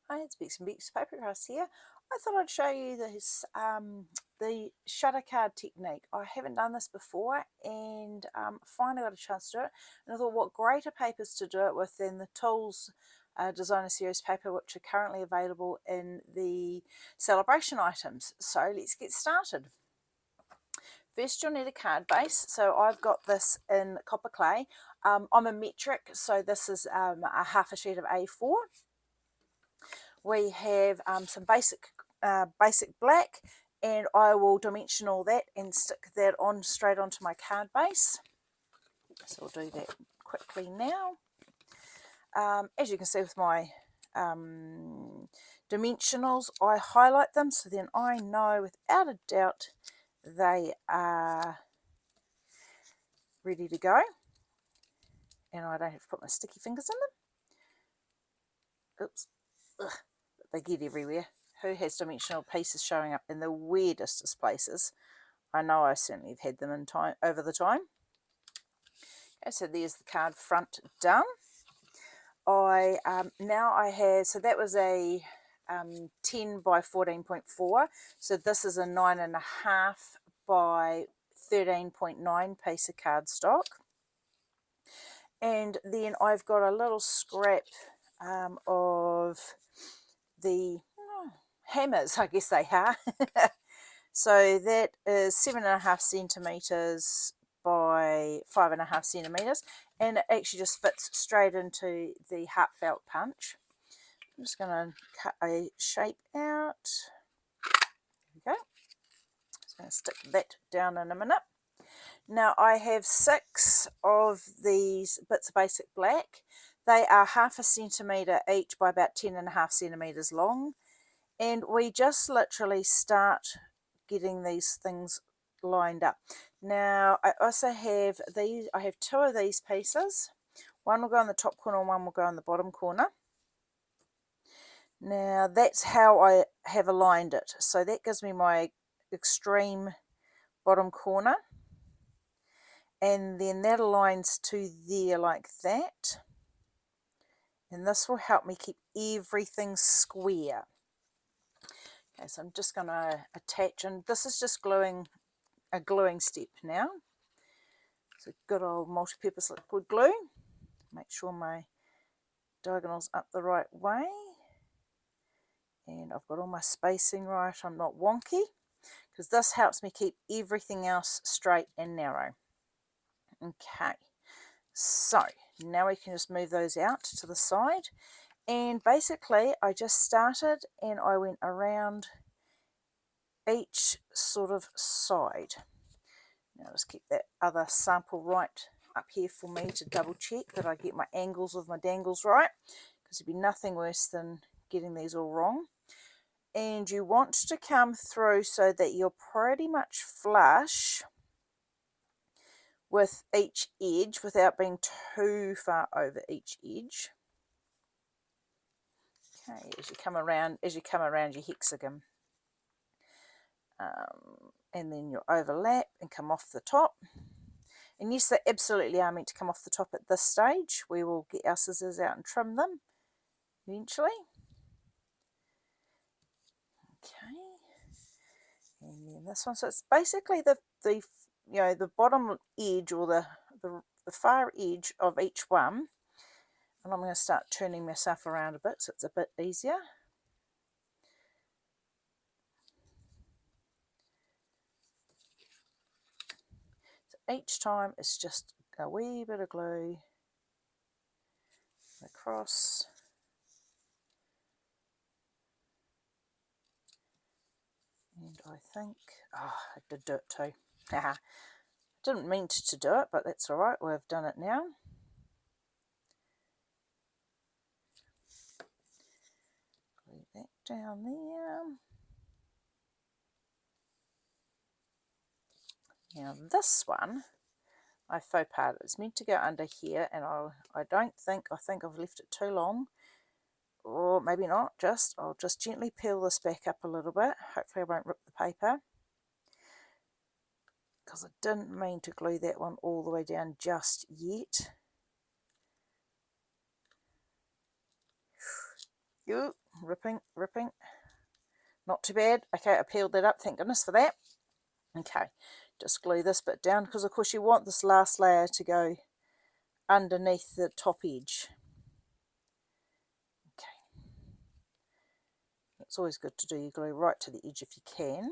Hi, it's Beaks and Beaks Papercraft here. I thought I'd show you this the shutter card technique. I haven't done this before and finally got a chance to do it. And I thought what greater papers to do it with than the Tools Designer Series paper, which are currently available in the Sale-A-Bration items. So let's get started. First you'll need a card base. So I've got this in copper clay. I'm a metric, so this is a half a sheet of A4. We have some basic black, and I will dimensional that and stick that on straight onto my card base. So I'll do that quickly now. As you can see with my dimensionals, I highlight them so then I know without a doubt they are ready to go, and I don't have to put my sticky fingers in them. Oops. Ugh. They get everywhere. Who has dimensional pieces showing up in the weirdest of places? I know I certainly have had them in time over the time. Okay, so there's the card front done. Now I have, so that was a 10 by 14.4. So this is a 9.5 by 13.9 piece of cardstock. And then I've got a little scrap of the hammers, I guess they are. So that is 7.5 centimeters by 5.5 centimeters, and it actually just fits straight into the heartfelt punch. I'm just going to cut a shape out. There we go. Just going to stick that down in a minute. Now I have 6 of these bits of basic black. They are 0.5 centimeter each by about 10.5 centimeters long. And we just literally start getting these things lined up. Now I also have these, I have 2 of these pieces. One will go in the top corner and one will go in the bottom corner. Now that's how I have aligned it. So that gives me my extreme bottom corner. And then that aligns to there like that. And this will help me keep everything square. Okay, so I'm just going to attach, and this is just a gluing step now. So good old multi-purpose liquid glue. Make sure my diagonal's up the right way. And I've got all my spacing right, I'm not wonky, because this helps me keep everything else straight and narrow. Okay, so now we can just move those out to the side. And basically I just started and I went around each sort of side. Now just keep that other sample right up here for me to double check that I get my angles of my dangles right, because it'd be nothing worse than getting these all wrong. And you want to come through so that you're pretty much flush with each edge without being too far over each edge. Okay, as you come around your hexagon. And then you'll overlap and come off the top. And yes, they absolutely are meant to come off the top at this stage. We will get our scissors out and trim them eventually. Okay, and then this one. So it's basically the bottom edge, or the far edge of each one. And I'm going to start turning myself around a bit so it's a bit easier. So each time it's just a wee bit of glue across. And I think, I did do it too. Didn't mean to do it, but that's all right. We've done it now. Glue that down there. Now this one, I faux pas. It's meant to go under here, and I think I've left it too long. Or maybe not, I'll just gently peel this back up a little bit. Hopefully I won't rip the paper, because I didn't mean to glue that one all the way down just yet. ripping. Not too bad. Okay, I peeled that up, thank goodness for that. Okay, just glue this bit down because of course you want this last layer to go underneath the top edge. Okay, it's always good to do your glue right to the edge if you can.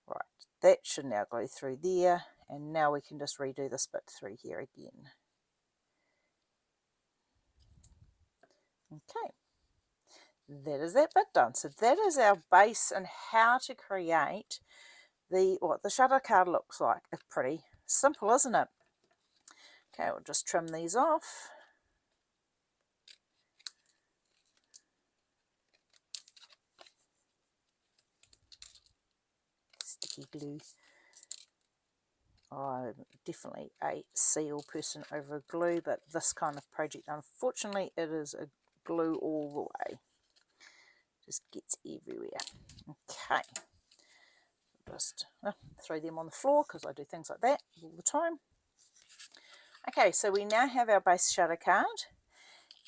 Right, that should now go through there, and now we can just redo this bit through here again. Okay, that is that bit done. So that is our base and how to create what the shutter card looks like. It's pretty simple, isn't it? Okay, we'll just trim these off. Sticky glue. I'm definitely a seal person over glue, but this kind of project, unfortunately, it is a glue all the way. Just gets everywhere. Okay. Just throw them on the floor because I do things like that all the time. Okay, so we now have our base shutter card,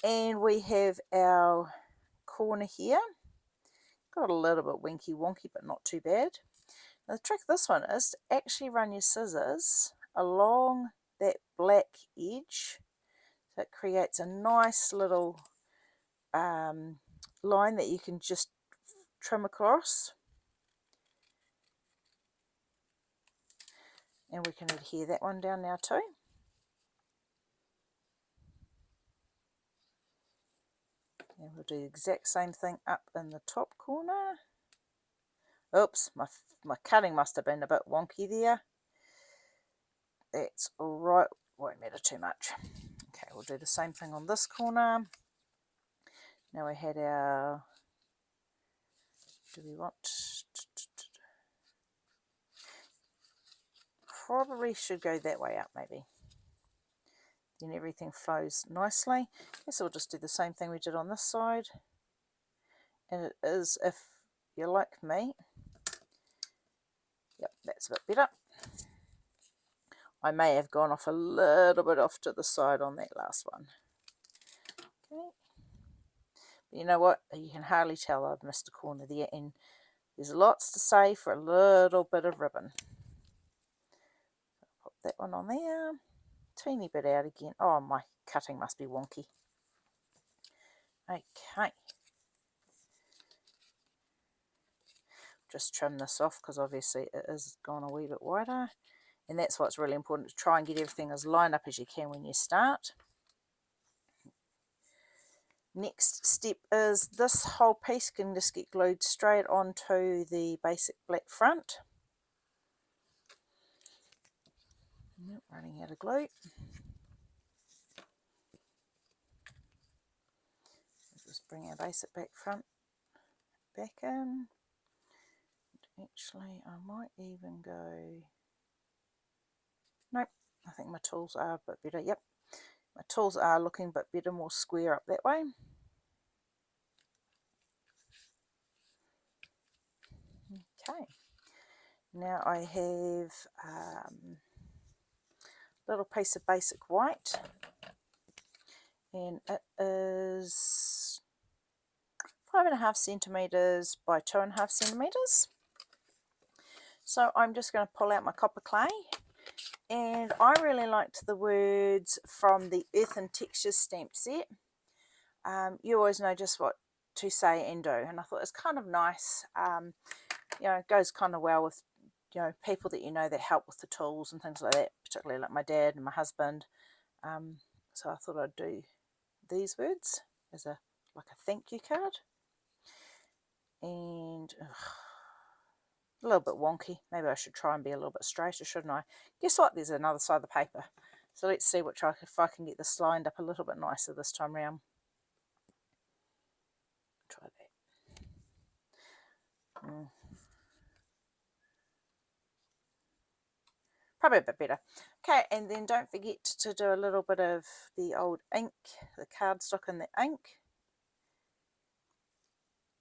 and we have our corner here. Got a little bit winky wonky, but not too bad. Now the trick of this one is to actually run your scissors along that black edge, so it creates a nice little line that you can just trim across, and we can adhere that one down now too. And we'll do the exact same thing up in the top corner. Oops, my cutting must have been a bit wonky there. That's alright, won't matter too much. Okay, we'll do the same thing on this corner. Now we had our, do we want, probably should go that way up maybe. Then everything flows nicely. Guess we'll just do the same thing we did on this side. And it is, if you're like me, yep, that's a bit better. I may have gone off a little bit off to the side on that last one. Okay. But you know what? You can hardly tell I've missed a corner there, and there's lots to say for a little bit of ribbon. Pop that one on there. Teeny bit out again. Oh, my cutting must be wonky. Okay. Just trim this off because obviously it is gone a wee bit wider. And that's what's really important, to try and get everything as lined up as you can when you start. Next step is this whole piece can just get glued straight onto the basic black front. Yep, running out of glue. Just bring our basic back front back in. Actually, I might even go... Nope, I think my tools are a bit better. Yep, my tools are looking a bit better, more square up that way. Okay, now I have a little piece of basic white, and it is 5.5 centimeters by 2.5 centimeters. So I'm just going to pull out my copper clay, and I really liked the words from the Earth and Textures stamp set. You always know just what to say and do, and I thought it's kind of nice. You know, it goes kind of well with, you know, people that you know that help with the tools and things like that, particularly like my dad and my husband. So I thought I'd do these words as a thank you card. And a little bit wonky. Maybe I should try and be a little bit straighter, shouldn't I? Guess what? There's another side of the paper. So let's see if I can get this lined up a little bit nicer this time round. Try that. Probably a bit better. Okay, and then don't forget to do a little bit of the old ink, the cardstock and the ink,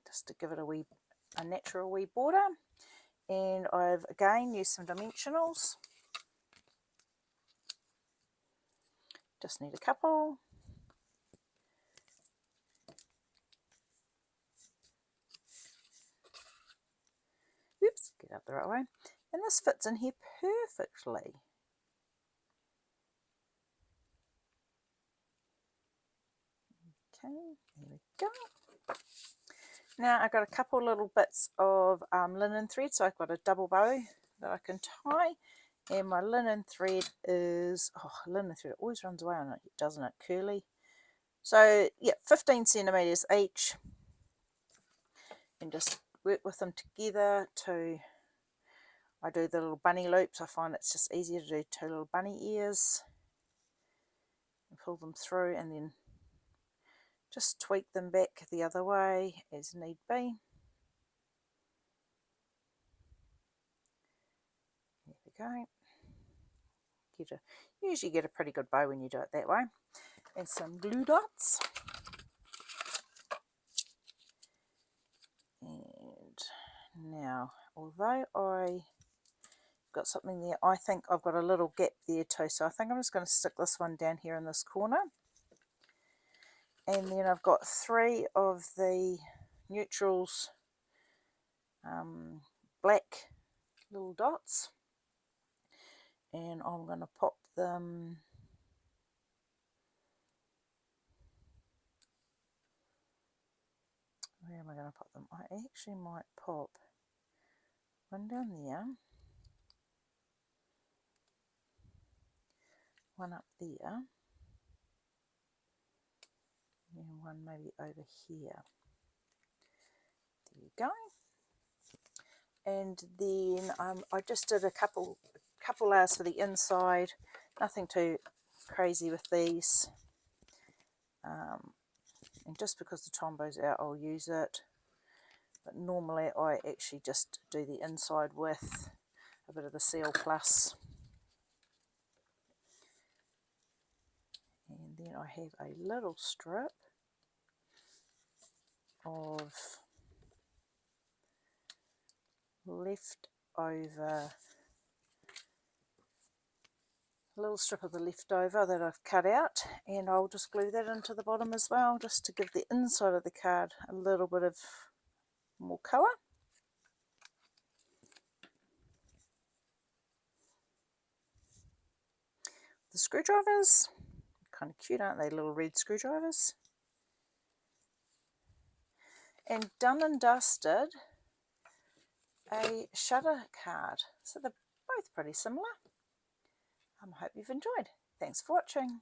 just to give it a natural wee border. And I've again used some dimensionals. Just need a couple. out the right way. And this fits in here perfectly. Okay, there we go. Now I've got a couple little bits of linen thread, so I've got a double bow that I can tie, and my linen thread is, linen thread always runs away on it, doesn't it, curly? So yeah, 15 centimeters each, and just work with them together to, I do the little bunny loops. I find it's just easier to do 2 little bunny ears and pull them through, and then just tweak them back the other way as need be. There we go. Usually get a pretty good bow when you do it that way. And some glue dots. And now, although I got something there, I think I've got a little gap there too. So I think I'm just going to stick this one down here in this corner. And then I've got 3 of the neutrals, black little dots. And I'm going to pop them where am I going to pop them? I actually might pop one down there, one up there, and one maybe over here. There you go. And then I just did a couple layers for the inside, nothing too crazy with these. And just because the Tombo's out, I'll use it. But normally I actually just do the inside with a bit of the Seal Plus. And then I have a little strip of leftover, a little strip of the leftover that I've cut out, and I'll just glue that into the bottom as well, just to give the inside of the card a little bit of more colour. The screwdrivers, kind of cute, aren't they, little red screwdrivers? And done and dusted, a shutter card. So they're both pretty similar. I hope you've enjoyed. Thanks for watching.